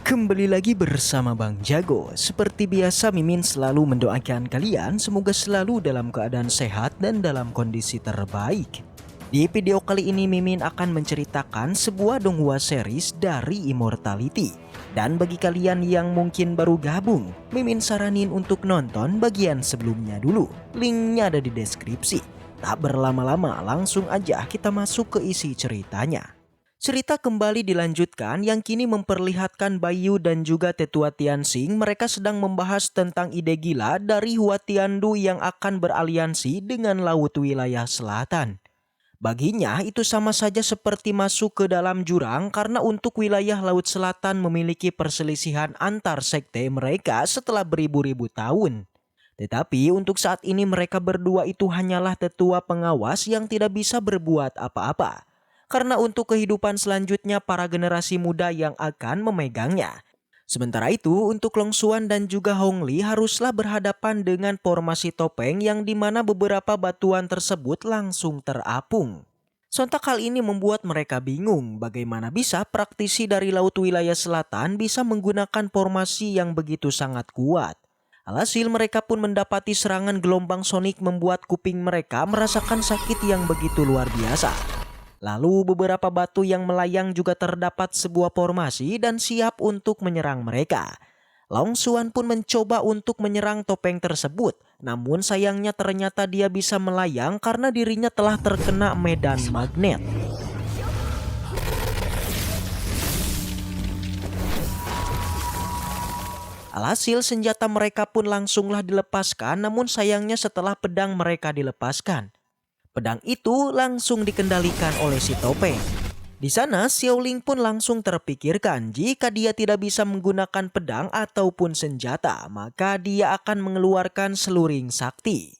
Kembali lagi bersama Bang Jago. Seperti biasa Mimin selalu mendoakan kalian semoga selalu dalam keadaan sehat dan dalam kondisi terbaik. Di video kali ini Mimin akan menceritakan sebuah donghua series dari Immortality. Dan bagi kalian yang mungkin baru gabung, Mimin saranin untuk nonton bagian sebelumnya dulu. Linknya ada di deskripsi. Tak berlama-lama langsung aja kita masuk ke isi ceritanya. Cerita kembali dilanjutkan yang kini memperlihatkan Bayu dan juga Tetua Tianxing mereka sedang membahas tentang ide gila dari Hua Tiandu yang akan beraliansi dengan Laut Wilayah Selatan. Baginya itu sama saja seperti masuk ke dalam jurang karena untuk wilayah Laut Selatan memiliki perselisihan antar sekte mereka setelah beribu-ribu tahun. Tetapi untuk saat ini mereka berdua itu hanyalah tetua pengawas yang tidak bisa berbuat apa-apa. Karena untuk kehidupan selanjutnya para generasi muda yang akan memegangnya. Sementara itu untuk Long Xuan dan juga Hong Li haruslah berhadapan dengan formasi topeng yang dimana beberapa batuan tersebut langsung terapung. Sontak hal ini membuat mereka bingung bagaimana bisa praktisi dari Laut Wilayah Selatan bisa menggunakan formasi yang begitu sangat kuat. Alhasil mereka pun mendapati serangan gelombang sonik membuat kuping mereka merasakan sakit yang begitu luar biasa. Lalu beberapa batu yang melayang juga terdapat sebuah formasi dan siap untuk menyerang mereka. Long Xuan pun mencoba untuk menyerang topeng tersebut. Namun sayangnya ternyata dia bisa melayang karena dirinya telah terkena medan magnet. Alhasil senjata mereka pun langsunglah dilepaskan, namun sayangnya setelah pedang mereka dilepaskan, pedang itu langsung dikendalikan oleh si topeng. Di sana Xiaoling pun langsung terpikirkan jika dia tidak bisa menggunakan pedang ataupun senjata, maka dia akan mengeluarkan seluring sakti.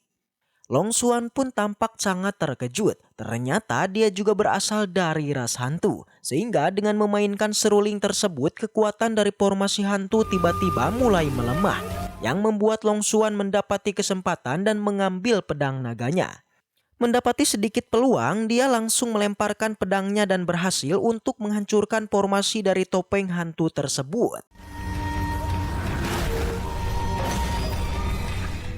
Long Xuan pun tampak sangat terkejut. Ternyata dia juga berasal dari ras hantu. Sehingga dengan memainkan seruling tersebut, kekuatan dari formasi hantu tiba-tiba mulai melemah. Yang membuat Long Xuan mendapati kesempatan dan mengambil pedang naganya. Mendapati sedikit peluang, dia langsung melemparkan pedangnya dan berhasil untuk menghancurkan formasi dari topeng hantu tersebut.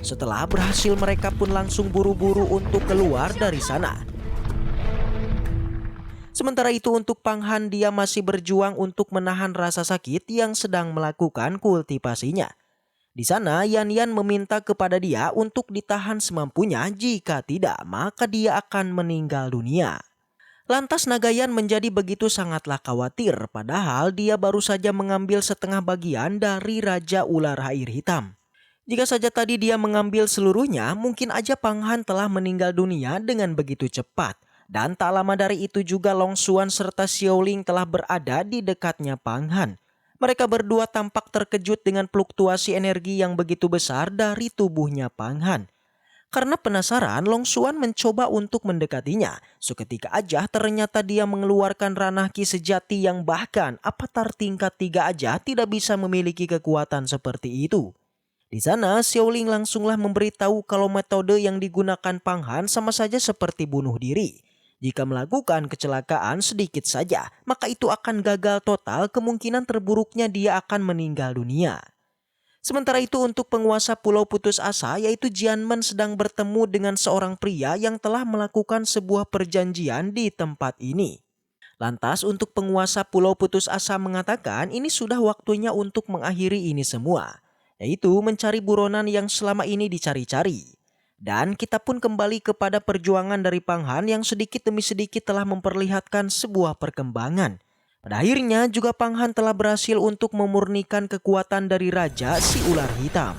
Setelah berhasil, mereka pun langsung buru-buru untuk keluar dari sana. Sementara itu untuk Pang Han, dia masih berjuang untuk menahan rasa sakit yang sedang melakukan kultivasinya. Di sana Yan Yan meminta kepada dia untuk ditahan semampunya, jika tidak maka dia akan meninggal dunia. Lantas Nagayan menjadi begitu sangatlah khawatir padahal dia baru saja mengambil setengah bagian dari Raja Ular Air Hitam. Jika saja tadi dia mengambil seluruhnya, mungkin aja Pang Han telah meninggal dunia dengan begitu cepat. Dan tak lama dari itu juga Long Xuan serta Xiaoling telah berada di dekatnya Pang Han. Mereka berdua tampak terkejut dengan fluktuasi energi yang begitu besar dari tubuhnya Pang Han. Karena penasaran, Long Xuan mencoba untuk mendekatinya. Seketika aja ternyata dia mengeluarkan ranah ki sejati yang bahkan avatar tingkat 3 aja tidak bisa memiliki kekuatan seperti itu. Di sana Xiaoling langsunglah memberitahu kalau metode yang digunakan Pang Han sama saja seperti bunuh diri. Jika melakukan kecelakaan sedikit saja, maka itu akan gagal total, kemungkinan terburuknya dia akan meninggal dunia. Sementara itu untuk penguasa Pulau Putus Asa yaitu Jianmen sedang bertemu dengan seorang pria yang telah melakukan sebuah perjanjian di tempat ini. Lantas untuk penguasa Pulau Putus Asa mengatakan ini sudah waktunya untuk mengakhiri ini semua, yaitu mencari buronan yang selama ini dicari-cari. Dan kita pun kembali kepada perjuangan dari Pang Han yang sedikit demi sedikit telah memperlihatkan sebuah perkembangan. Pada akhirnya juga Pang Han telah berhasil untuk memurnikan kekuatan dari Raja si Ular Hitam.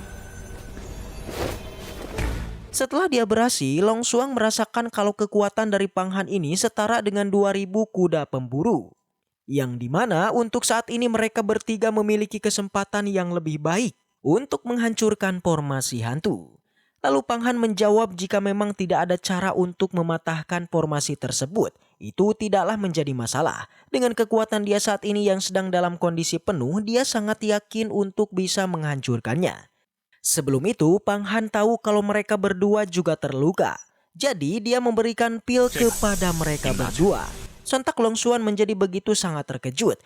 Setelah dia berhasil, Long Xuan merasakan kalau kekuatan dari Pang Han ini setara dengan 2000 kuda pemburu. Yang dimana untuk saat ini mereka bertiga memiliki kesempatan yang lebih baik untuk menghancurkan formasi hantu. Lalu Pang Han menjawab jika memang tidak ada cara untuk mematahkan formasi tersebut, itu tidaklah menjadi masalah. Dengan kekuatan dia saat ini yang sedang dalam kondisi penuh, dia sangat yakin untuk bisa menghancurkannya. Sebelum itu, Pang Han tahu kalau mereka berdua juga terluka. Jadi dia memberikan pil kepada mereka berdua. Sontak Long Xuan menjadi begitu sangat terkejut.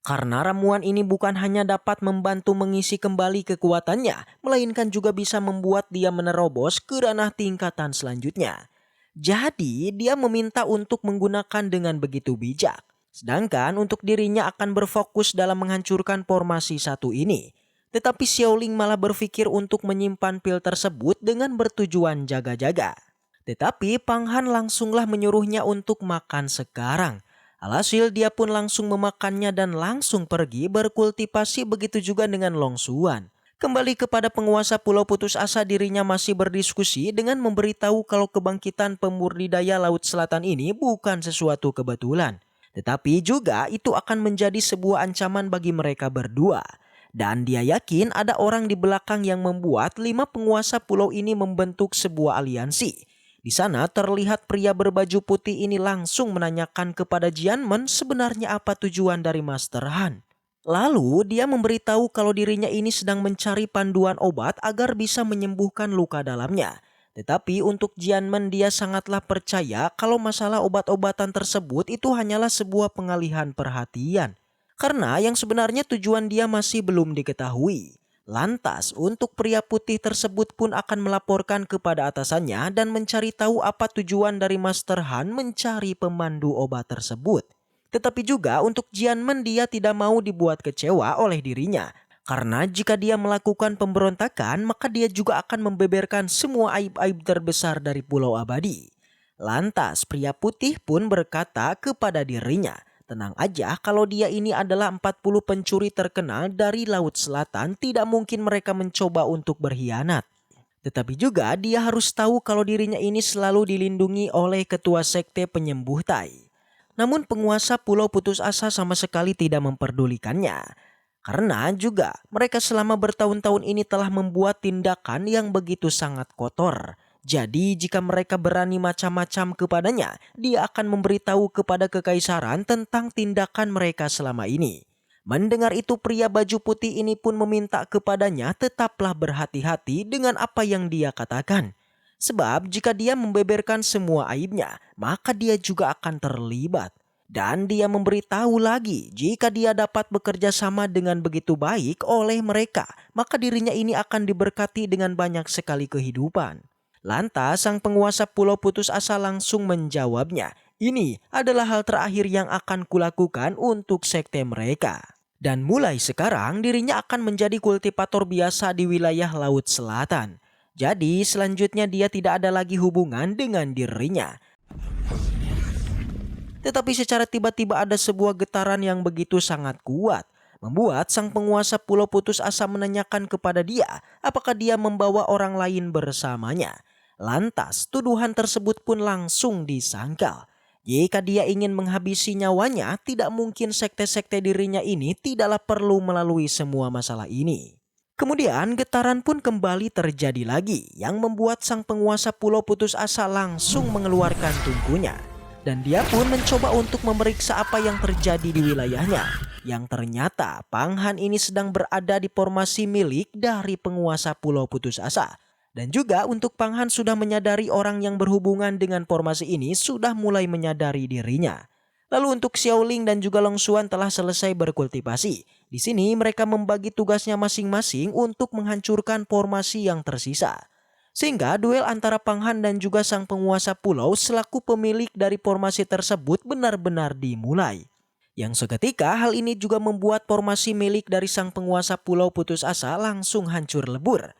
Karena ramuan ini bukan hanya dapat membantu mengisi kembali kekuatannya, melainkan juga bisa membuat dia menerobos ke ranah tingkatan selanjutnya. Jadi dia meminta untuk menggunakan dengan begitu bijak. Sedangkan untuk dirinya akan berfokus dalam menghancurkan formasi satu ini. Tetapi Xiaoling malah berpikir untuk menyimpan pil tersebut dengan bertujuan jaga-jaga. Tetapi Pang Han langsunglah menyuruhnya untuk makan sekarang. Alhasil dia pun langsung memakannya dan langsung pergi berkultivasi, begitu juga dengan Long Xuan. Kembali kepada penguasa Pulau Putus Asa, dirinya masih berdiskusi dengan memberitahu kalau kebangkitan pembudidaya Laut Selatan ini bukan sesuatu kebetulan. Tetapi juga itu akan menjadi sebuah ancaman bagi mereka berdua. Dan dia yakin ada orang di belakang yang membuat 5 penguasa pulau ini membentuk sebuah aliansi. Di sana terlihat pria berbaju putih ini langsung menanyakan kepada Jianmen sebenarnya apa tujuan dari Master Han. Lalu dia memberitahu kalau dirinya ini sedang mencari panduan obat agar bisa menyembuhkan luka dalamnya. Tetapi untuk Jianmen, dia sangatlah percaya kalau masalah obat-obatan tersebut itu hanyalah sebuah pengalihan perhatian. Karena yang sebenarnya tujuan dia masih belum diketahui. Lantas untuk pria putih tersebut pun akan melaporkan kepada atasannya dan mencari tahu apa tujuan dari Master Han mencari pemandu obat tersebut. Tetapi juga untuk Jianmen, dia tidak mau dibuat kecewa oleh dirinya. Karena jika dia melakukan pemberontakan, maka dia juga akan membeberkan semua aib-aib terbesar dari Pulau Abadi. Lantas pria putih pun berkata kepada dirinya, tenang aja, kalau dia ini adalah 40 pencuri terkenal dari Laut Selatan, tidak mungkin mereka mencoba untuk berkhianat. Tetapi juga dia harus tahu kalau dirinya ini selalu dilindungi oleh ketua sekte penyembuh Tai. Namun penguasa Pulau Putus Asa sama sekali tidak memperdulikannya. Karena juga mereka selama bertahun-tahun ini telah membuat tindakan yang begitu sangat kotor. Jadi jika mereka berani macam-macam kepadanya, dia akan memberitahu kepada kekaisaran tentang tindakan mereka selama ini. Mendengar itu, pria baju putih ini pun meminta kepadanya tetaplah berhati-hati dengan apa yang dia katakan. Sebab jika dia membeberkan semua aibnya, maka dia juga akan terlibat. Dan dia memberitahu lagi, jika dia dapat bekerja sama dengan begitu baik oleh mereka, maka dirinya ini akan diberkati dengan banyak sekali kehidupan. Lantas sang penguasa Pulau Putus Asa langsung menjawabnya, ini adalah hal terakhir yang akan kulakukan untuk sekte mereka. Dan mulai sekarang dirinya akan menjadi kultivator biasa di wilayah Laut Selatan. Jadi selanjutnya dia tidak ada lagi hubungan dengan dirinya. Tetapi secara tiba-tiba ada sebuah getaran yang begitu sangat kuat. Membuat sang penguasa Pulau Putus Asa menanyakan kepada dia apakah dia membawa orang lain bersamanya. Lantas tuduhan tersebut pun langsung disangkal. Jika dia ingin menghabisi nyawanya, tidak mungkin sekte-sekte dirinya ini tidaklah perlu melalui semua masalah ini. Kemudian getaran pun kembali terjadi lagi yang membuat sang penguasa Pulau Putus Asa langsung mengeluarkan tungkunya. Dan dia pun mencoba untuk memeriksa apa yang terjadi di wilayahnya. Yang ternyata Pang Han ini sedang berada di formasi milik dari penguasa Pulau Putus Asa. Dan juga untuk Pang Han sudah menyadari orang yang berhubungan dengan formasi ini sudah mulai menyadari dirinya. Lalu untuk Xiaoling dan juga Long Xuan telah selesai berkultivasi. Di sini mereka membagi tugasnya masing-masing untuk menghancurkan formasi yang tersisa. Sehingga duel antara Pang Han dan juga sang penguasa pulau selaku pemilik dari formasi tersebut benar-benar dimulai. Yang seketika hal ini juga membuat formasi milik dari sang penguasa Pulau Putus Asa langsung hancur lebur.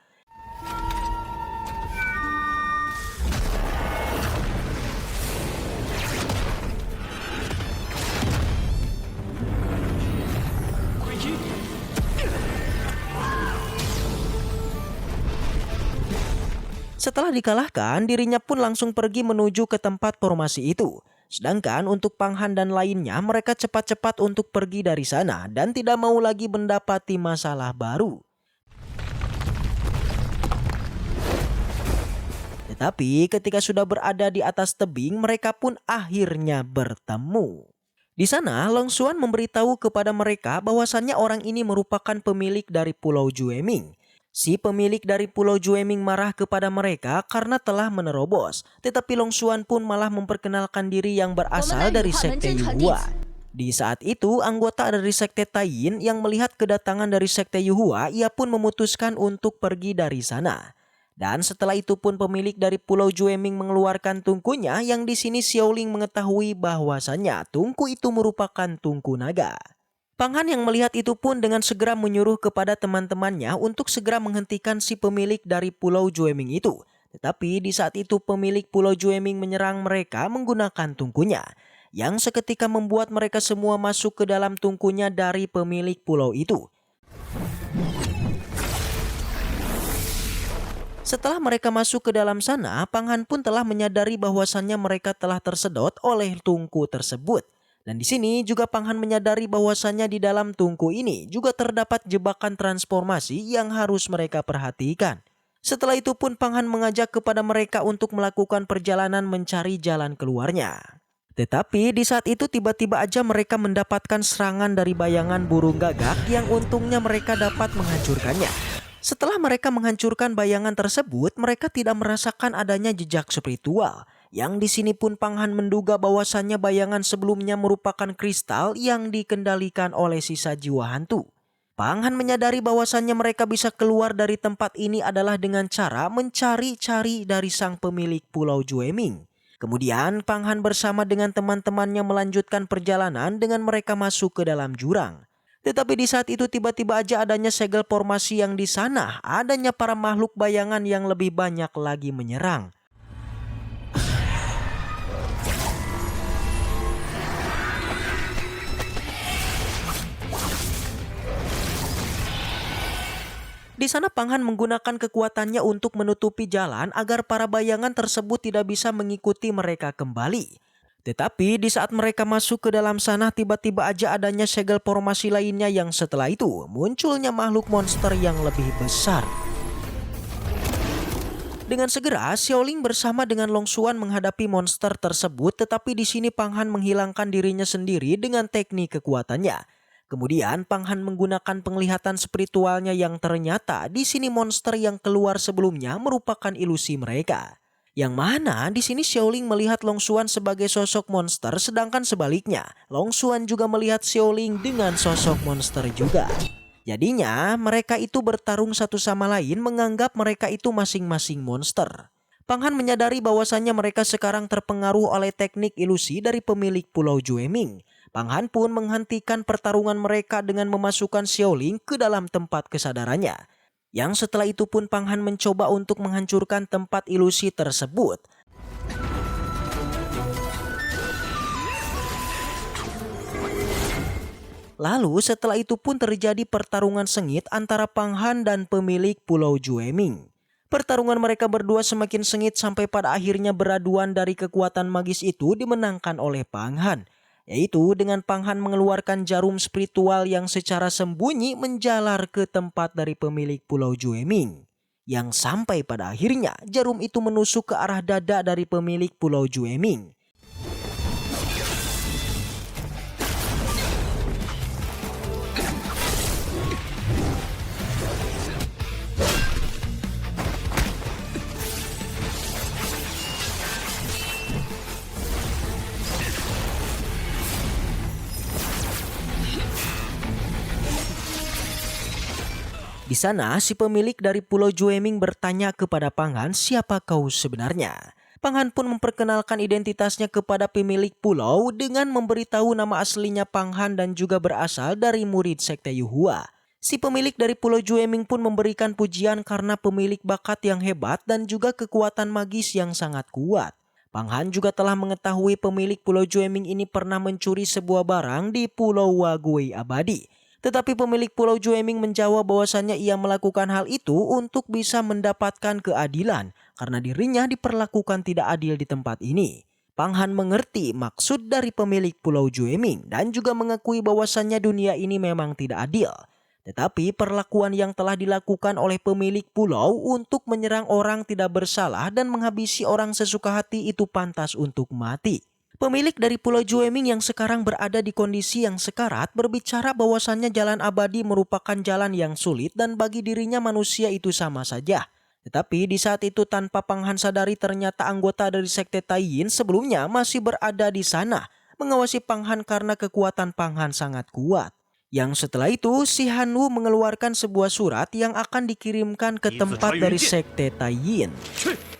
Setelah dikalahkan, dirinya pun langsung pergi menuju ke tempat formasi itu. Sedangkan untuk Pang Han dan lainnya, mereka cepat-cepat untuk pergi dari sana dan tidak mau lagi mendapati masalah baru. Tetapi ketika sudah berada di atas tebing, mereka pun akhirnya bertemu. Di sana, Long Xuan memberitahu kepada mereka bahwasannya orang ini merupakan pemilik dari Pulau Jueming. Si pemilik dari Pulau Jueming marah kepada mereka karena telah menerobos. Tetapi Long Xuan pun malah memperkenalkan diri yang berasal dari sekte Yuhua. Di saat itu, anggota dari Sekte Taiyin yang melihat kedatangan dari Sekte Yuhua, ia pun memutuskan untuk pergi dari sana. Dan setelah itu pun pemilik dari Pulau Jueming mengeluarkan tungkunya yang di sini Xiaoling mengetahui bahwasannya tungku itu merupakan tungku naga. Pang Han yang melihat itu pun dengan segera menyuruh kepada teman-temannya untuk segera menghentikan si pemilik dari Pulau Jueming itu. Tetapi di saat itu pemilik Pulau Jueming menyerang mereka menggunakan tungkunya, yang seketika membuat mereka semua masuk ke dalam tungkunya dari pemilik pulau itu. Setelah mereka masuk ke dalam sana, Pang Han pun telah menyadari bahwasannya mereka telah tersedot oleh tungku tersebut. Dan di sini juga Pang Han menyadari bahwasannya di dalam tungku ini juga terdapat jebakan transformasi yang harus mereka perhatikan. Setelah itu pun Pang Han mengajak kepada mereka untuk melakukan perjalanan mencari jalan keluarnya. Tetapi di saat itu tiba-tiba aja mereka mendapatkan serangan dari bayangan burung gagak yang untungnya mereka dapat menghancurkannya. Setelah mereka menghancurkan bayangan tersebut, mereka tidak merasakan adanya jejak spiritual. Yang di sini pun Pang Han menduga bahwasannya bayangan sebelumnya merupakan kristal yang dikendalikan oleh sisa jiwa hantu. Pang Han menyadari bahwasannya mereka bisa keluar dari tempat ini adalah dengan cara mencari-cari dari sang pemilik Pulau Jueming. Kemudian Pang Han bersama dengan teman-temannya melanjutkan perjalanan dengan mereka masuk ke dalam jurang. Tetapi di saat itu tiba-tiba aja adanya segel formasi yang di sana, adanya para makhluk bayangan yang lebih banyak lagi menyerang. Di sana Pang Han menggunakan kekuatannya untuk menutupi jalan agar para bayangan tersebut tidak bisa mengikuti mereka kembali. Tetapi di saat mereka masuk ke dalam sana tiba-tiba aja adanya segel formasi lainnya yang setelah itu munculnya makhluk monster yang lebih besar. Dengan segera Xiaoling bersama dengan Long Xuan menghadapi monster tersebut, tetapi di sini Pang Han menghilangkan dirinya sendiri dengan teknik kekuatannya. Kemudian Pang Han menggunakan penglihatan spiritualnya yang ternyata di sini monster yang keluar sebelumnya merupakan ilusi mereka. Yang mana di sini Xiaoling melihat Long Xuan sebagai sosok monster, sedangkan sebaliknya Long Xuan juga melihat Xiaoling dengan sosok monster juga. Jadinya mereka itu bertarung satu sama lain menganggap mereka itu masing-masing monster. Pang Han menyadari bahwasannya mereka sekarang terpengaruh oleh teknik ilusi dari pemilik Pulau Jueming. Pang Han pun menghentikan pertarungan mereka dengan memasukkan Xiaoling ke dalam tempat kesadarannya. Yang setelah itu pun Pang Han mencoba untuk menghancurkan tempat ilusi tersebut. Lalu setelah itu pun terjadi pertarungan sengit antara Pang Han dan pemilik Pulau Jueming. Pertarungan mereka berdua semakin sengit sampai pada akhirnya beraduan dari kekuatan magis itu dimenangkan oleh Pang Han. Yaitu dengan Pang Han mengeluarkan jarum spiritual yang secara sembunyi menjalar ke tempat dari pemilik Pulau Jueming. Yang sampai pada akhirnya jarum itu menusuk ke arah dada dari pemilik Pulau Jueming. Di sana, si pemilik dari Pulau Jueming bertanya kepada Pang Han, siapa kau sebenarnya? Pang Han pun memperkenalkan identitasnya kepada pemilik pulau dengan memberitahu nama aslinya Pang Han dan juga berasal dari murid Sekte Yuhua. Si pemilik dari Pulau Jueming pun memberikan pujian karena pemilik bakat yang hebat dan juga kekuatan magis yang sangat kuat. Pang Han juga telah mengetahui pemilik Pulau Jueming ini pernah mencuri sebuah barang di Pulau Wagui Abadi. Tetapi pemilik Pulau Jueming menjawab bahwasannya ia melakukan hal itu untuk bisa mendapatkan keadilan karena dirinya diperlakukan tidak adil di tempat ini. Pang Han mengerti maksud dari pemilik Pulau Jueming dan juga mengakui bahwasannya dunia ini memang tidak adil. Tetapi perlakuan yang telah dilakukan oleh pemilik pulau untuk menyerang orang tidak bersalah dan menghabisi orang sesuka hati itu pantas untuk mati. Pemilik dari Pulau Jueming yang sekarang berada di kondisi yang sekarat berbicara bahwasannya jalan abadi merupakan jalan yang sulit dan bagi dirinya manusia itu sama saja. Tetapi di saat itu tanpa Pang Han sadari ternyata anggota dari Sekte Taiyin sebelumnya masih berada di sana, mengawasi Pang Han karena kekuatan Pang Han sangat kuat. Yang setelah itu, si Han Wu mengeluarkan sebuah surat yang akan dikirimkan ke tempat dari Sekte Tai Yin.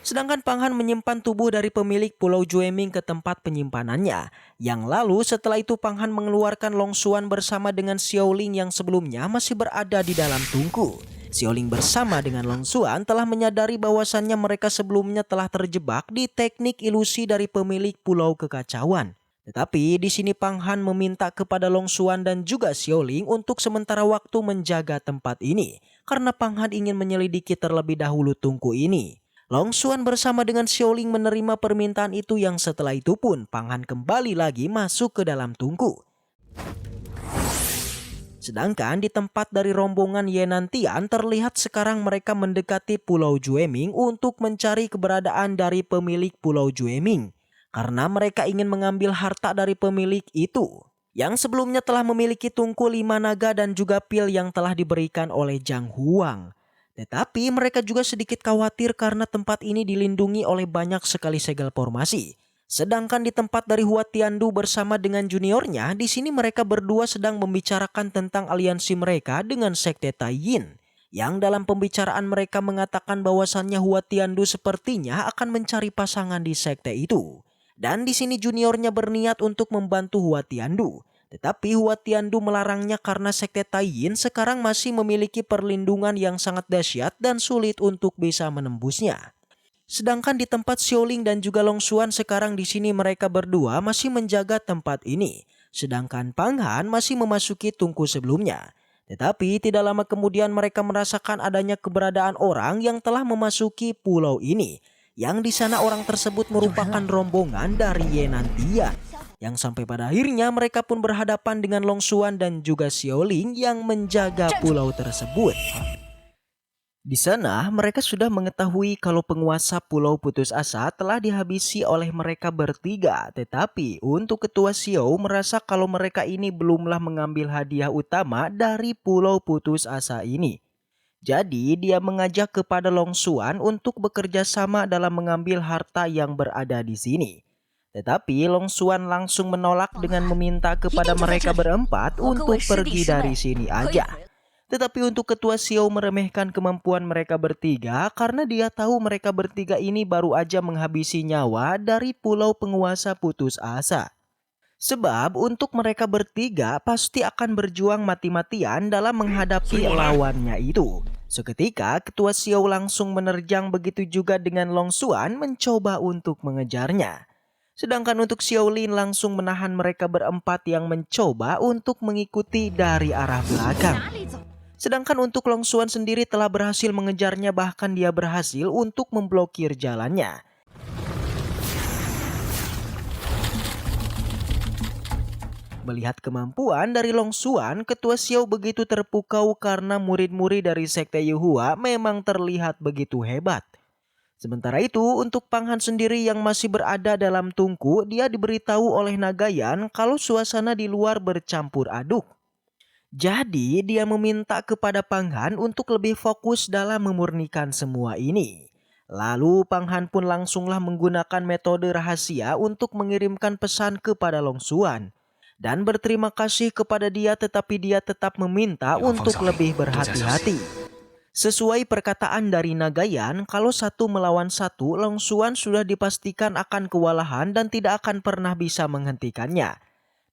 Sedangkan Pang Han menyimpan tubuh dari pemilik Pulau Jueming ke tempat penyimpanannya. Yang lalu setelah itu Pang Han mengeluarkan Long Xuan bersama dengan Xiao Ling yang sebelumnya masih berada di dalam tungku. Xiao Ling bersama dengan Long Xuan telah menyadari bahwasannya mereka sebelumnya telah terjebak di teknik ilusi dari pemilik Pulau Kekacauan. Tetapi di sini Pang Han meminta kepada Long Xuan dan juga Xiao Ling untuk sementara waktu menjaga tempat ini karena Pang Han ingin menyelidiki terlebih dahulu tungku ini. Long Xuan bersama dengan Xiao Ling menerima permintaan itu yang setelah itu pun Pang Han kembali lagi masuk ke dalam tungku. Sedangkan di tempat dari rombongan Yenantian terlihat sekarang mereka mendekati Pulau Jueming untuk mencari keberadaan dari pemilik Pulau Jueming. Karena mereka ingin mengambil harta dari pemilik itu. Yang sebelumnya telah memiliki tungku 5 naga dan juga pil yang telah diberikan oleh Zhang Huang. Tetapi mereka juga sedikit khawatir karena tempat ini dilindungi oleh banyak sekali segel formasi. Sedangkan di tempat dari Hua Tiandu bersama dengan juniornya, di sini mereka berdua sedang membicarakan tentang aliansi mereka dengan Sekte Tai Yin. Yang dalam pembicaraan mereka mengatakan bahwasannya Hua Tiandu sepertinya akan mencari pasangan di sekte itu. Dan di sini juniornya berniat untuk membantu Hua Tiandu. Tetapi Hua Tiandu melarangnya karena Sekte Tai Yin sekarang masih memiliki perlindungan yang sangat dahsyat dan sulit untuk bisa menembusnya. Sedangkan di tempat Xiao Ling dan juga Long Xuan sekarang di sini mereka berdua masih menjaga tempat ini. Sedangkan Pang Han masih memasuki tungku sebelumnya. Tetapi tidak lama kemudian mereka merasakan adanya keberadaan orang yang telah memasuki pulau ini. Yang di sana orang tersebut merupakan rombongan dari Yenantian. Yang sampai pada akhirnya mereka pun berhadapan dengan Long Xuan dan juga Xiao Ling yang menjaga pulau tersebut. Di sana mereka sudah mengetahui kalau penguasa Pulau Putus Asa telah dihabisi oleh mereka bertiga. Tetapi untuk ketua Xiao merasa kalau mereka ini belumlah mengambil hadiah utama dari Pulau Putus Asa ini. Jadi dia mengajak kepada Long Xuan untuk bekerja sama dalam mengambil harta yang berada di sini. Tetapi Long Xuan langsung menolak dengan meminta kepada mereka berempat untuk pergi dari sini aja. Tetapi untuk ketua Xiao meremehkan kemampuan mereka bertiga karena dia tahu mereka bertiga ini baru aja menghabisi nyawa dari pulau penguasa Putus Asa. Sebab untuk mereka bertiga pasti akan berjuang mati-matian dalam menghadapi lawannya itu. Seketika ketua Xiao langsung menerjang, begitu juga dengan Long Xuan mencoba untuk mengejarnya. Sedangkan untuk Xiao Lin langsung menahan mereka berempat yang mencoba untuk mengikuti dari arah belakang. Sedangkan untuk Long Xuan sendiri telah berhasil mengejarnya, bahkan dia berhasil untuk memblokir jalannya. Melihat kemampuan dari Long Xuan, ketua Xiao begitu terpukau karena murid-murid dari Sekte Yuhua memang terlihat begitu hebat. Sementara itu untuk Pang Han sendiri yang masih berada dalam tungku, dia diberitahu oleh Nagayan kalau suasana di luar bercampur aduk. Jadi dia meminta kepada Pang Han untuk lebih fokus dalam memurnikan semua ini. Lalu Pang Han pun langsunglah menggunakan metode rahasia untuk mengirimkan pesan kepada Long Xuan. Dan berterima kasih kepada dia, tetapi dia tetap meminta untuk lebih berhati-hati. Sesuai perkataan dari Nagayan, kalau satu melawan satu, Long Xuan sudah dipastikan akan kewalahan dan tidak akan pernah bisa menghentikannya.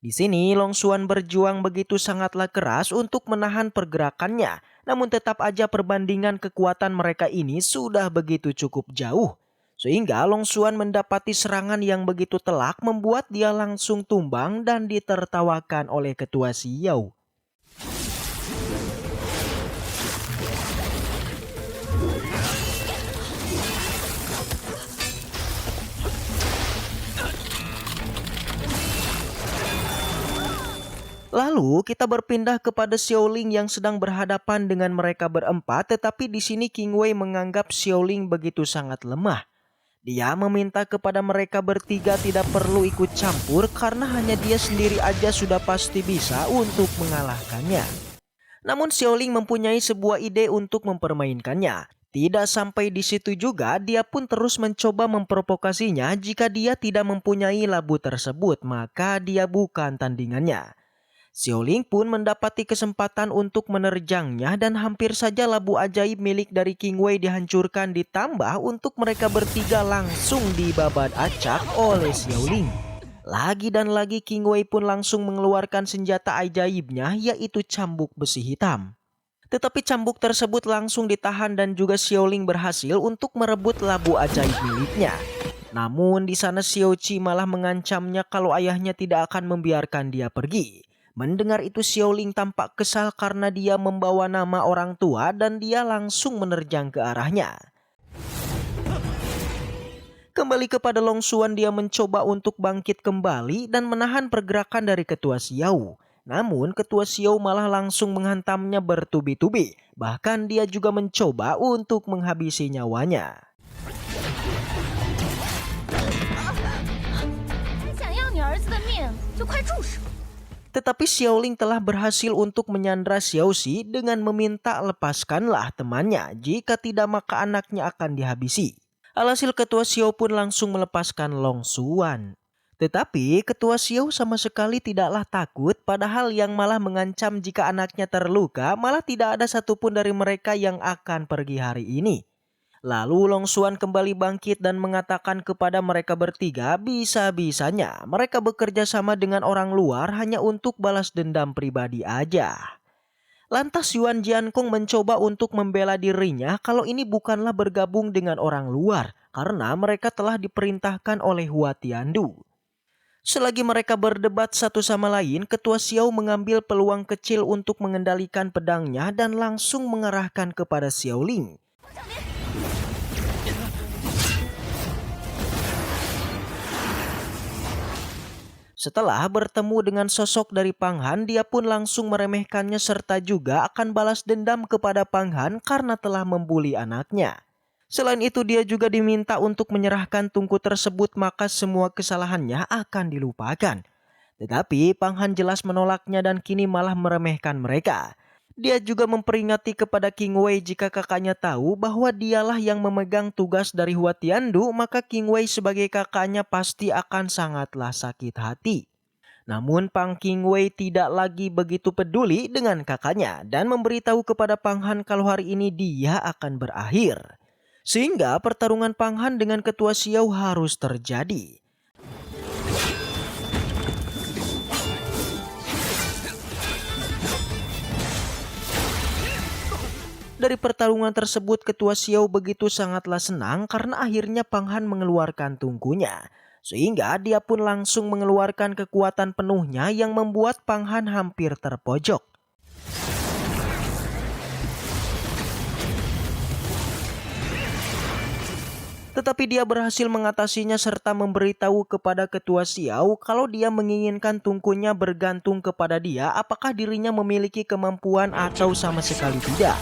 Di sini Long Xuan berjuang begitu sangatlah keras untuk menahan pergerakannya, namun tetap aja perbandingan kekuatan mereka ini sudah begitu cukup jauh. Sehingga Long Xuan mendapati serangan yang begitu telak membuat dia langsung tumbang dan ditertawakan oleh ketua Xiao. Lalu kita berpindah kepada Xiao Ling yang sedang berhadapan dengan mereka berempat, tetapi di sini King Wei menganggap Xiao Ling begitu sangat lemah. Dia meminta kepada mereka bertiga tidak perlu ikut campur karena hanya dia sendiri aja sudah pasti bisa untuk mengalahkannya. Namun Xiao Ling mempunyai sebuah ide untuk mempermainkannya. Tidak sampai di situ juga, dia pun terus mencoba memprovokasinya. Jika dia tidak mempunyai labu tersebut, maka dia bukan tandingannya. Xiaoling pun mendapati kesempatan untuk menerjangnya dan hampir saja labu ajaib milik dari King Wei dihancurkan, ditambah untuk mereka bertiga langsung dibabat acak oleh Xiaoling. Lagi dan lagi King Wei pun langsung mengeluarkan senjata ajaibnya, yaitu cambuk besi hitam. Tetapi cambuk tersebut langsung ditahan dan juga Xiaoling berhasil untuk merebut labu ajaib miliknya. Namun di sana Xiao Qi malah mengancamnya kalau ayahnya tidak akan membiarkan dia pergi. Mendengar itu Xiaoling tampak kesal karena dia membawa nama orang tua dan dia langsung menerjang ke arahnya. Kembali kepada Long Xuan, dia mencoba untuk bangkit kembali dan menahan pergerakan dari ketua Xiao. Namun ketua Xiao malah langsung menghantamnya bertubi-tubi. Bahkan dia juga mencoba untuk menghabisi nyawanya. Tetapi Xiaoling telah berhasil untuk menyandra Xiao Xi dengan meminta lepaskanlah temannya, jika tidak maka anaknya akan dihabisi. Alhasil ketua Xiao pun langsung melepaskan Long Xuan. Tetapi ketua Xiao sama sekali tidaklah takut, padahal yang malah mengancam jika anaknya terluka malah tidak ada satupun dari mereka yang akan pergi hari ini. Lalu Long Xuan kembali bangkit dan mengatakan kepada mereka bertiga, bisa-bisanya mereka bekerja sama dengan orang luar hanya untuk balas dendam pribadi aja. Lantas Yuan Jiankong mencoba untuk membela dirinya kalau ini bukanlah bergabung dengan orang luar, karena mereka telah diperintahkan oleh Hua Tiandu. Selagi mereka berdebat satu sama lain, ketua Xiao mengambil peluang kecil untuk mengendalikan pedangnya dan langsung mengarahkan kepada Xiaoling. Setelah bertemu dengan sosok dari Pang Han, dia pun langsung meremehkannya serta juga akan balas dendam kepada Pang Han karena telah membuli anaknya. Selain itu dia juga diminta untuk menyerahkan tungku tersebut, maka semua kesalahannya akan dilupakan. Tetapi Pang Han jelas menolaknya dan kini malah meremehkan mereka. Dia juga memperingati kepada King Wei jika kakaknya tahu bahwa dialah yang memegang tugas dari Hua Tiandu, maka King Wei sebagai kakaknya pasti akan sangatlah sakit hati. Namun Pang King Wei tidak lagi begitu peduli dengan kakaknya dan memberitahu kepada Pang Han kalau hari ini dia akan berakhir. Sehingga pertarungan Pang Han dengan ketua Xiao harus terjadi. Dari pertarungan tersebut ketua Xiao begitu sangatlah senang karena akhirnya Pang Han mengeluarkan tungkunya. Sehingga dia pun langsung mengeluarkan kekuatan penuhnya yang membuat Pang Han hampir terpojok. Tetapi dia berhasil mengatasinya serta memberitahu kepada ketua Xiao kalau dia menginginkan tungkunya bergantung kepada dia apakah dirinya memiliki kemampuan atau sama sekali tidak.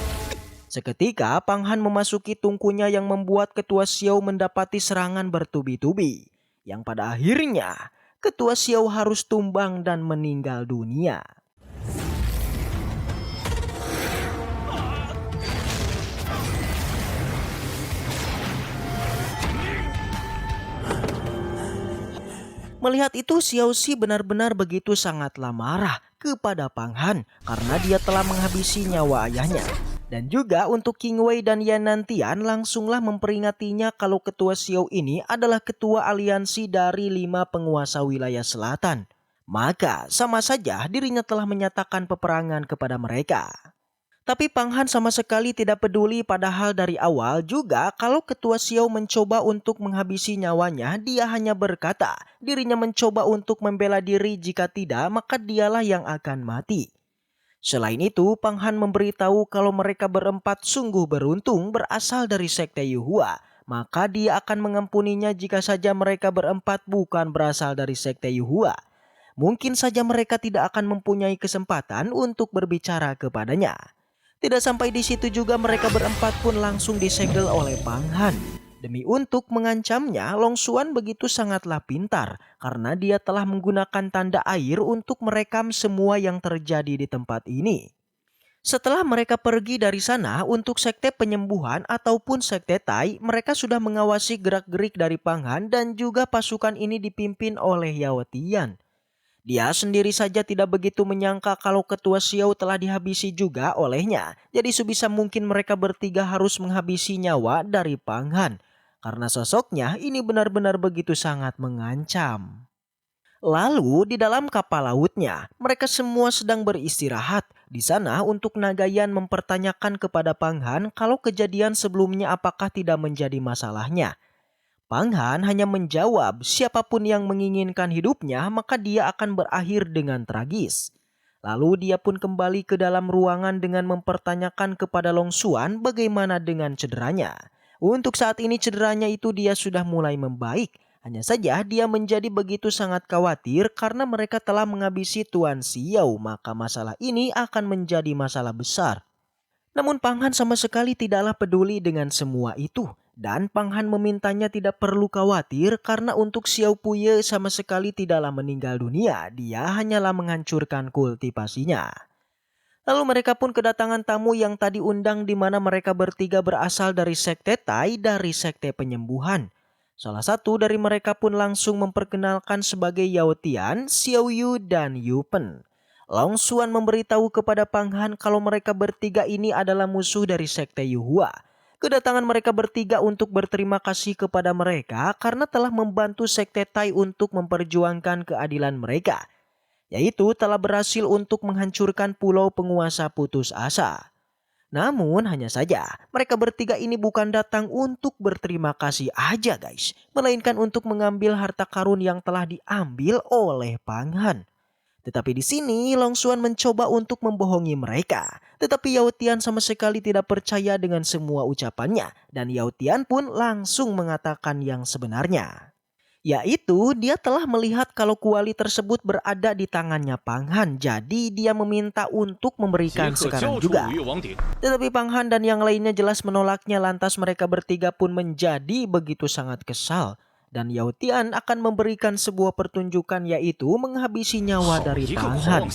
Seketika Pang Han memasuki tungkunya yang membuat ketua Xiao mendapati serangan bertubi-tubi. Yang pada akhirnya ketua Xiao harus tumbang dan meninggal dunia. Melihat itu Xiao Xi benar-benar begitu sangatlah marah kepada Pang Han karena dia telah menghabisi nyawa ayahnya. Dan juga untuk King Wei dan Yan Nantian langsunglah memperingatinya kalau ketua Xiao ini adalah ketua aliansi dari 5 penguasa wilayah selatan. Maka sama saja dirinya telah menyatakan peperangan kepada mereka. Tapi Pang Han sama sekali tidak peduli, padahal dari awal juga kalau ketua Xiao mencoba untuk menghabisi nyawanya, dia hanya berkata dirinya mencoba untuk membela diri, jika tidak maka dialah yang akan mati. Selain itu, Pang Han memberitahu kalau mereka berempat sungguh beruntung berasal dari sekte Yuhua. Maka dia akan mengampuninya jika saja mereka berempat bukan berasal dari sekte Yuhua. Mungkin saja mereka tidak akan mempunyai kesempatan untuk berbicara kepadanya. Tidak sampai di situ juga mereka berempat pun langsung disegel oleh Pang Han. Demi untuk mengancamnya, Long Xuan begitu sangatlah pintar karena dia telah menggunakan tanda air untuk merekam semua yang terjadi di tempat ini. Setelah mereka pergi dari sana untuk sekte penyembuhan ataupun sekte Tai, mereka sudah mengawasi gerak-gerik dari Pang Han dan juga pasukan ini dipimpin oleh Yao Tian. Dia sendiri saja tidak begitu menyangka kalau ketua Xiao telah dihabisi juga olehnya. Jadi sebisa mungkin mereka bertiga harus menghabisi nyawa dari Pang Han. Karena sosoknya ini benar-benar begitu sangat mengancam. Lalu di dalam kapal lautnya, mereka semua sedang beristirahat. Di sana untuk Nagayan mempertanyakan kepada Pang Han kalau kejadian sebelumnya apakah tidak menjadi masalahnya. Pang Han hanya menjawab siapapun yang menginginkan hidupnya maka dia akan berakhir dengan tragis. Lalu dia pun kembali ke dalam ruangan dengan mempertanyakan kepada Long Xuan bagaimana dengan cederanya. Untuk saat ini cederanya itu dia sudah mulai membaik. Hanya saja dia menjadi begitu sangat khawatir karena mereka telah menghabisi Tuan Xiao, maka masalah ini akan menjadi masalah besar. Namun Pang Han sama sekali tidaklah peduli dengan semua itu. Dan Pang Han memintanya tidak perlu khawatir karena untuk Xiao Puye sama sekali tidaklah meninggal dunia. Dia hanyalah menghancurkan kultivasinya. Lalu mereka pun kedatangan tamu yang tadi undang di mana mereka bertiga berasal dari sekte Tai dari sekte penyembuhan. Salah satu dari mereka pun langsung memperkenalkan sebagai Yao Tian, Xiao Yu, dan Yu Pen. Long Xuan memberitahu kepada Pang Han kalau mereka bertiga ini adalah musuh dari sekte Yuhua. Kedatangan mereka bertiga untuk berterima kasih kepada mereka karena telah membantu sekte Tai untuk memperjuangkan keadilan mereka, yaitu telah berhasil untuk menghancurkan pulau penguasa putus asa. Namun hanya saja mereka bertiga ini bukan datang untuk berterima kasih aja guys, melainkan untuk mengambil harta karun yang telah diambil oleh Pang Han. Tetapi di sini Long Xuan mencoba untuk membohongi mereka. Tetapi Yao Tian sama sekali tidak percaya dengan semua ucapannya dan Yao Tian pun langsung mengatakan yang sebenarnya. Yaitu dia telah melihat kalau kuali tersebut berada di tangannya Pang Han. Jadi dia meminta untuk memberikan sekarang juga. Tetapi Pang Han dan yang lainnya jelas menolaknya lantas mereka bertiga pun menjadi begitu sangat kesal. Dan Yao Tian akan memberikan sebuah pertunjukan yaitu menghabisi nyawa dari Pang Han.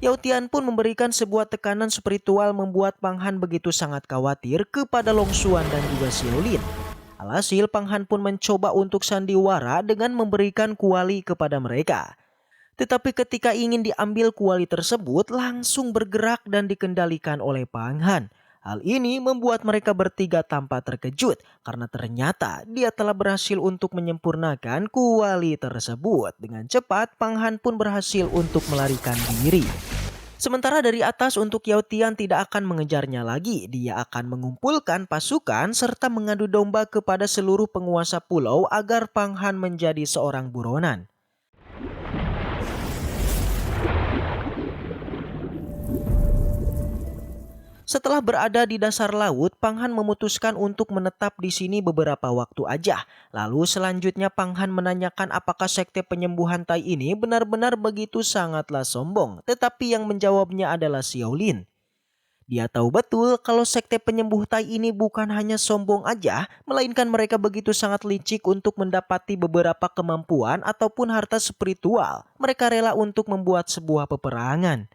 Yao Tian pun memberikan sebuah tekanan spiritual membuat Pang Han begitu sangat khawatir kepada Long Xuan dan juga Xiaolin. Alhasil Pang Han pun mencoba untuk sandiwara dengan memberikan kuali kepada mereka. Tetapi ketika ingin diambil kuali tersebut langsung bergerak dan dikendalikan oleh Pang Han. Hal ini membuat mereka bertiga tampak terkejut karena ternyata dia telah berhasil untuk menyempurnakan kuali tersebut. Dengan cepat Pang Han pun berhasil untuk melarikan diri. Sementara dari atas untuk Yao Tian tidak akan mengejarnya lagi. Dia akan mengumpulkan pasukan serta mengadu domba kepada seluruh penguasa pulau agar Pang Han menjadi seorang buronan. Setelah berada di dasar laut, Pang Han memutuskan untuk menetap di sini beberapa waktu aja. Lalu selanjutnya Pang Han menanyakan apakah sekte penyembuhan Tai ini benar-benar begitu sangatlah sombong. Tetapi yang menjawabnya adalah Xiaolin. Dia tahu betul kalau sekte penyembuh Tai ini bukan hanya sombong aja, melainkan mereka begitu sangat licik untuk mendapati beberapa kemampuan ataupun harta spiritual. Mereka rela untuk membuat sebuah peperangan.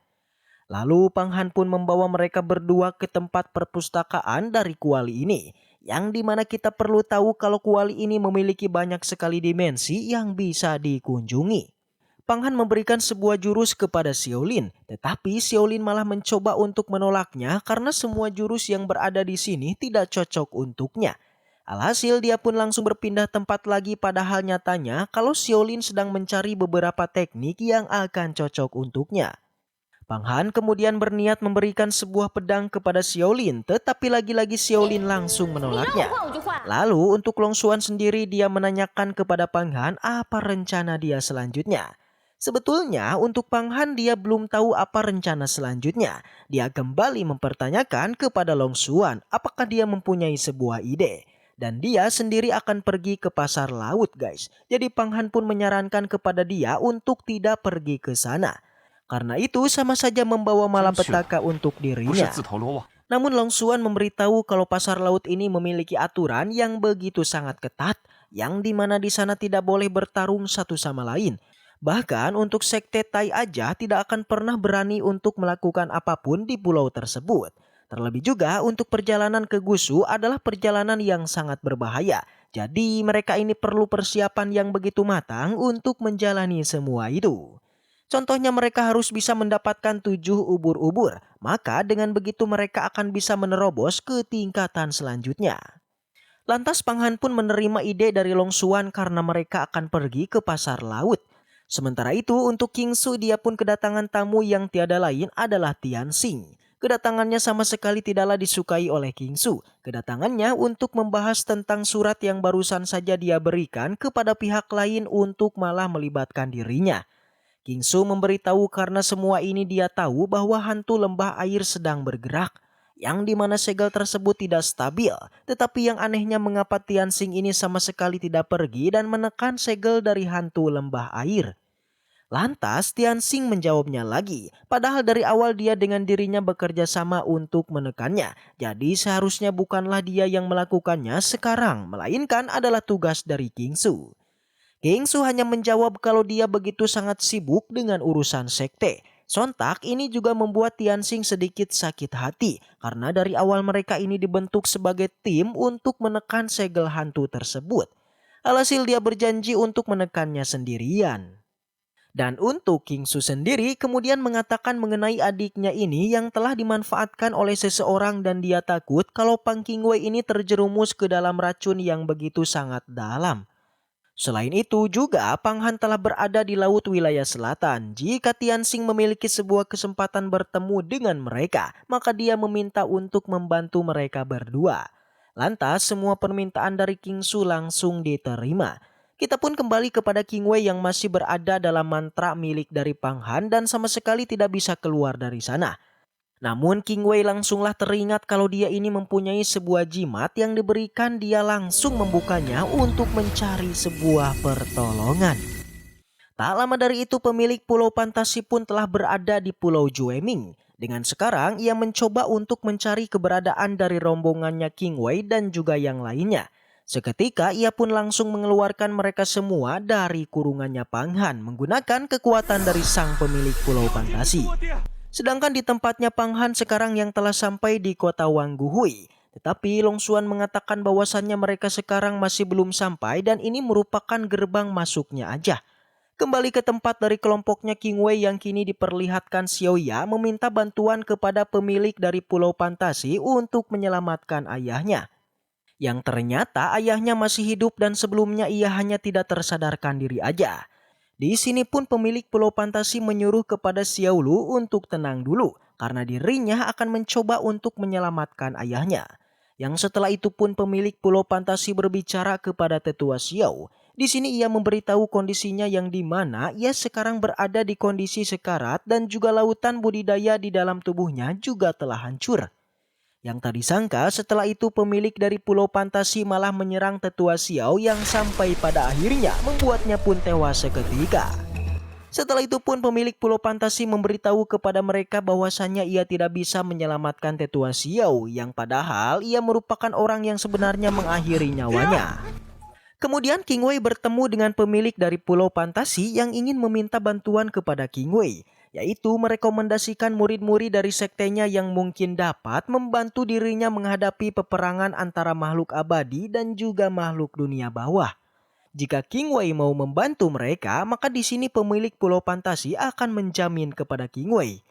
Lalu Pang Han pun membawa mereka berdua ke tempat perpustakaan dari kuali ini. Yang dimana kita perlu tahu kalau kuali ini memiliki banyak sekali dimensi yang bisa dikunjungi. Pang Han memberikan sebuah jurus kepada Xiaolin. Tetapi Xiaolin malah mencoba untuk menolaknya karena semua jurus yang berada di sini tidak cocok untuknya. Alhasil dia pun langsung berpindah tempat lagi padahal nyatanya kalau Xiaolin sedang mencari beberapa teknik yang akan cocok untuknya. Pang Han kemudian berniat memberikan sebuah pedang kepada Xiaolin, tetapi lagi-lagi Xiaolin langsung menolaknya. Lalu untuk Long Xuan sendiri dia menanyakan kepada Pang Han apa rencana dia selanjutnya. Sebetulnya untuk Pang Han dia belum tahu apa rencana selanjutnya. Dia kembali mempertanyakan kepada Long Xuan apakah dia mempunyai sebuah ide. Dan dia sendiri akan pergi ke pasar laut guys. Jadi Pang Han pun menyarankan kepada dia untuk tidak pergi ke sana. Karena itu sama saja membawa malapetaka untuk dirinya. Namun Long Xuan memberitahu kalau pasar laut ini memiliki aturan yang begitu sangat ketat, yang dimana di sana tidak boleh bertarung satu sama lain. Bahkan untuk sekte Tai aja tidak akan pernah berani untuk melakukan apapun di pulau tersebut. Terlebih juga untuk perjalanan ke Gusu adalah perjalanan yang sangat berbahaya. Jadi mereka ini perlu persiapan yang begitu matang untuk menjalani semua itu. Contohnya mereka harus bisa mendapatkan 7 ubur-ubur. Maka dengan begitu mereka akan bisa menerobos ke tingkatan selanjutnya. Lantas Panghan pun menerima ide dari Long Xuan karena mereka akan pergi ke pasar laut. Sementara itu untuk King Su dia pun kedatangan tamu yang tiada lain adalah Tian Xing. Kedatangannya sama sekali tidaklah disukai oleh King Su. Kedatangannya untuk membahas tentang surat yang barusan saja dia berikan kepada pihak lain untuk malah melibatkan dirinya. King Su memberitahu karena semua ini dia tahu bahwa hantu lembah air sedang bergerak, yang dimana segel tersebut tidak stabil. Tetapi yang anehnya mengapa Tianxing ini sama sekali tidak pergi dan menekan segel dari hantu lembah air. Lantas Tianxing menjawabnya lagi, padahal dari awal dia dengan dirinya bekerja sama untuk menekannya. Jadi seharusnya bukanlah dia yang melakukannya sekarang, melainkan adalah tugas dari King Su. King Su hanya menjawab kalau dia begitu sangat sibuk dengan urusan sekte. Sontak ini juga membuat Tianxing sedikit sakit hati karena dari awal mereka ini dibentuk sebagai tim untuk menekan segel hantu tersebut. Alhasil dia berjanji untuk menekannya sendirian. Dan untuk King Su sendiri kemudian mengatakan mengenai adiknya ini yang telah dimanfaatkan oleh seseorang dan dia takut kalau Pang Qingwei ini terjerumus ke dalam racun yang begitu sangat dalam. Selain itu juga Panghan telah berada di laut wilayah selatan. Jika Tianxing memiliki sebuah kesempatan bertemu dengan mereka, maka dia meminta untuk membantu mereka berdua. Lantas semua permintaan dari King Su langsung diterima. Kita pun kembali kepada King Wei yang masih berada dalam mantra milik dari Panghan dan sama sekali tidak bisa keluar dari sana. Namun King Wei langsunglah teringat kalau dia ini mempunyai sebuah jimat yang diberikan, dia langsung membukanya untuk mencari sebuah pertolongan. Tak lama dari itu pemilik Pulau Fantasi pun telah berada di Pulau Jueming. Dengan sekarang ia mencoba untuk mencari keberadaan dari rombongannya King Wei dan juga yang lainnya. Seketika ia pun langsung mengeluarkan mereka semua dari kurungannya Panghan menggunakan kekuatan dari sang pemilik Pulau Fantasi. Sedangkan di tempatnya Panghan sekarang yang telah sampai di kota Wangguhui. Tetapi Long Xuan mengatakan bahwasannya mereka sekarang masih belum sampai dan ini merupakan gerbang masuknya aja. Kembali ke tempat dari kelompoknya King Wei yang kini diperlihatkan Xiaoya meminta bantuan kepada pemilik dari Pulau Fantasi untuk menyelamatkan ayahnya. Yang ternyata ayahnya masih hidup dan sebelumnya ia hanya tidak tersadarkan diri aja. Di sini pun pemilik Pulau Fantasi menyuruh kepada Xiaolu untuk tenang dulu karena dirinya akan mencoba untuk menyelamatkan ayahnya. Yang setelah itu pun pemilik Pulau Fantasi berbicara kepada tetua Xiao. Di sini ia memberitahu kondisinya yang dimana ia sekarang berada di kondisi sekarat dan juga lautan budidaya di dalam tubuhnya juga telah hancur. Yang tak disangka setelah itu pemilik dari Pulau Fantasi malah menyerang tetua Xiao yang sampai pada akhirnya membuatnya pun tewas seketika. Setelah itu pun pemilik Pulau Fantasi memberitahu kepada mereka bahwasannya ia tidak bisa menyelamatkan tetua Xiao yang padahal ia merupakan orang yang sebenarnya mengakhiri nyawanya. Kemudian King Wei bertemu dengan pemilik dari Pulau Fantasi yang ingin meminta bantuan kepada King Wei, yaitu merekomendasikan murid-murid dari sektenya yang mungkin dapat membantu dirinya menghadapi peperangan antara makhluk abadi dan juga makhluk dunia bawah. Jika King Wei mau membantu mereka, maka di sini pemilik Pulau Fantasi akan menjamin kepada King Wei.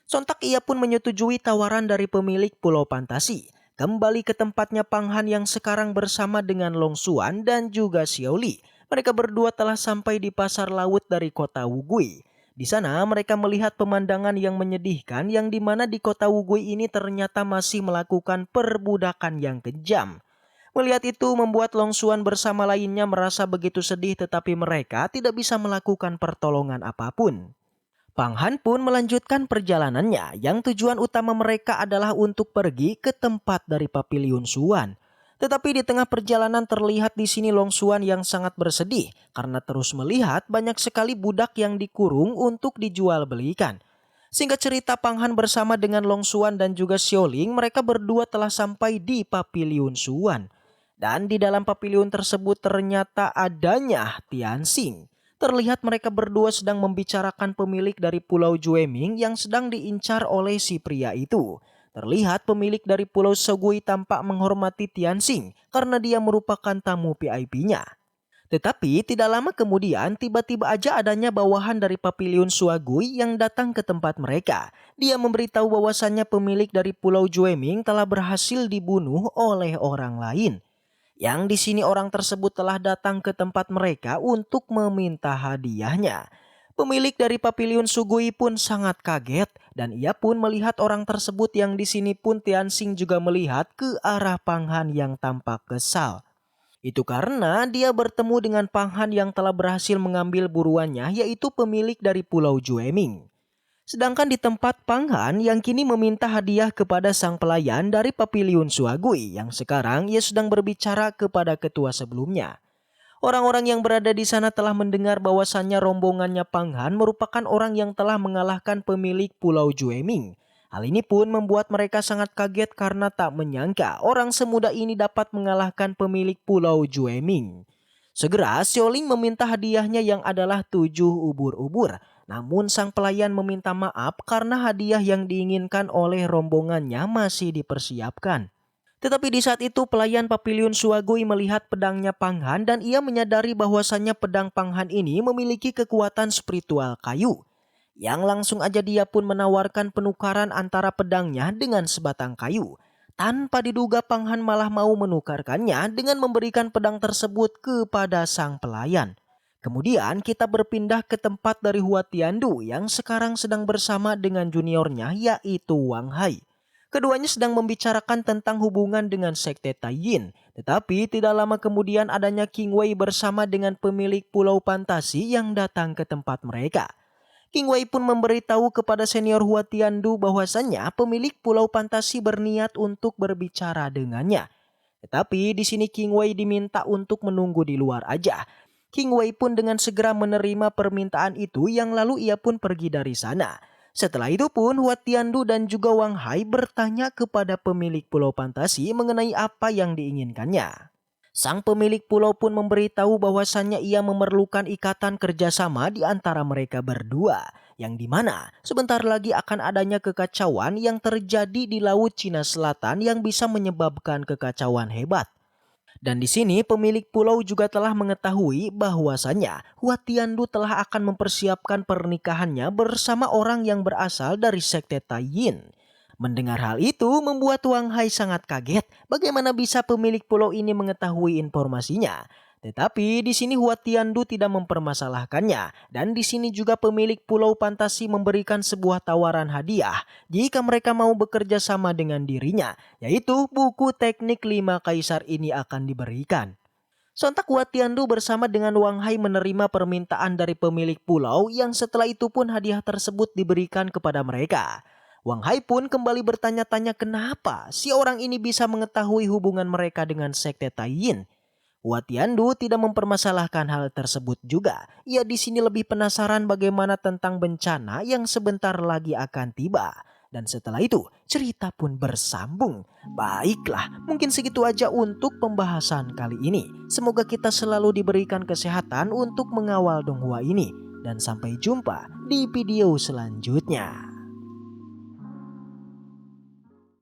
Sontak ia pun menyetujui tawaran dari pemilik Pulau Fantasi. Kembali ke tempatnya Panghan yang sekarang bersama dengan Long Xuan dan juga Xiaoli. Mereka berdua telah sampai di pasar laut dari kota Wugui. Di sana mereka melihat pemandangan yang menyedihkan yang dimana di kota Wugui ini ternyata masih melakukan perbudakan yang kejam. Melihat itu membuat Long Xuan bersama lainnya merasa begitu sedih tetapi mereka tidak bisa melakukan pertolongan apapun. Panghan pun melanjutkan perjalanannya yang tujuan utama mereka adalah untuk pergi ke tempat dari Papiliun Xuan. Tetapi di tengah perjalanan terlihat di sini Long Xuan yang sangat bersedih karena terus melihat banyak sekali budak yang dikurung untuk dijual belikan. Singkat cerita Panghan bersama dengan Long Xuan dan juga Xiaoling mereka berdua telah sampai di Papiliun Xuan. Dan di dalam papiliun tersebut ternyata adanya Tianxing. Terlihat mereka berdua sedang membicarakan pemilik dari Pulau Jueming yang sedang diincar oleh si pria itu. Terlihat pemilik dari Pulau Sogui tampak menghormati Tianxing karena dia merupakan tamu VIP-nya. Tetapi tidak lama kemudian tiba-tiba aja adanya bawahan dari Papiliun Suagui yang datang ke tempat mereka. Dia memberitahu bahwasannya pemilik dari Pulau Jueming telah berhasil dibunuh oleh orang lain. Yang di sini orang tersebut telah datang ke tempat mereka untuk meminta hadiahnya. Pemilik dari Papiliun Sugui pun sangat kaget dan ia pun melihat orang tersebut yang di sini pun Tianxing juga melihat ke arah Pang Han yang tampak kesal. Itu karena dia bertemu dengan Pang Han yang telah berhasil mengambil buruannya yaitu pemilik dari Pulau Jueming. Sedangkan di tempat Pang Han yang kini meminta hadiah kepada sang pelayan dari Papiliun Suagui yang sekarang ia sedang berbicara kepada ketua sebelumnya. Orang-orang yang berada di sana telah mendengar bahwasannya rombongannya Pang Han merupakan orang yang telah mengalahkan pemilik Pulau Jueming. Hal ini pun membuat mereka sangat kaget karena tak menyangka orang semudah ini dapat mengalahkan pemilik Pulau Jueming. Segera Xiaoling meminta hadiahnya yang adalah 7 ubur-ubur. Namun sang pelayan meminta maaf karena hadiah yang diinginkan oleh rombongannya masih dipersiapkan. Tetapi di saat itu pelayan Papiliun Suagui melihat pedangnya Pang Han dan ia menyadari bahwasannya pedang Pang Han ini memiliki kekuatan spiritual kayu. Yang langsung aja dia pun menawarkan penukaran antara pedangnya dengan sebatang kayu. Tanpa diduga Pang Han malah mau menukarkannya dengan memberikan pedang tersebut kepada sang pelayan. Kemudian kita berpindah ke tempat dari Hua Tiandu yang sekarang sedang bersama dengan juniornya yaitu Wang Hai. Keduanya sedang membicarakan tentang hubungan dengan Sekte Taiyin. Tetapi tidak lama kemudian adanya King Wei bersama dengan pemilik Pulau Fantasi yang datang ke tempat mereka. King Wei pun memberitahu kepada senior Hua Tiandu bahwasannya pemilik Pulau Fantasi berniat untuk berbicara dengannya. Tetapi di sini King Wei diminta untuk menunggu di luar aja. King Wei pun dengan segera menerima permintaan itu yang lalu ia pun pergi dari sana. Setelah itu pun Hua Tiandu dan juga Wang Hai bertanya kepada pemilik Pulau Fantasi mengenai apa yang diinginkannya. Sang pemilik pulau pun memberitahu bahwasannya ia memerlukan ikatan kerjasama di antara mereka berdua. Yang dimana sebentar lagi akan adanya kekacauan yang terjadi di Laut Cina Selatan yang bisa menyebabkan kekacauan hebat. Dan di sini pemilik pulau juga telah mengetahui bahwasannya Hua Tiandu telah akan mempersiapkan pernikahannya bersama orang yang berasal dari Sekte Taiyin. Mendengar hal itu membuat Wang Hai sangat kaget bagaimana bisa pemilik pulau ini mengetahui informasinya. Tetapi di sini Hua Tiandu tidak mempermasalahkannya dan di sini juga pemilik Pulau Fantasi memberikan sebuah tawaran hadiah jika mereka mau bekerja sama dengan dirinya, yaitu buku teknik 5 kaisar ini akan diberikan. Sontak Hua Tiandu bersama dengan Wang Hai menerima permintaan dari pemilik pulau yang setelah itu pun hadiah tersebut diberikan kepada mereka. Wang Hai pun kembali bertanya-tanya kenapa si orang ini bisa mengetahui hubungan mereka dengan Sekte Taiyin. Hua Tiandu tidak mempermasalahkan hal tersebut juga. Ia di sini lebih penasaran bagaimana tentang bencana yang sebentar lagi akan tiba. Dan setelah itu cerita pun bersambung. Baiklah, mungkin segitu aja untuk pembahasan kali ini. Semoga kita selalu diberikan kesehatan untuk mengawal Donghua ini. Dan sampai jumpa di video selanjutnya.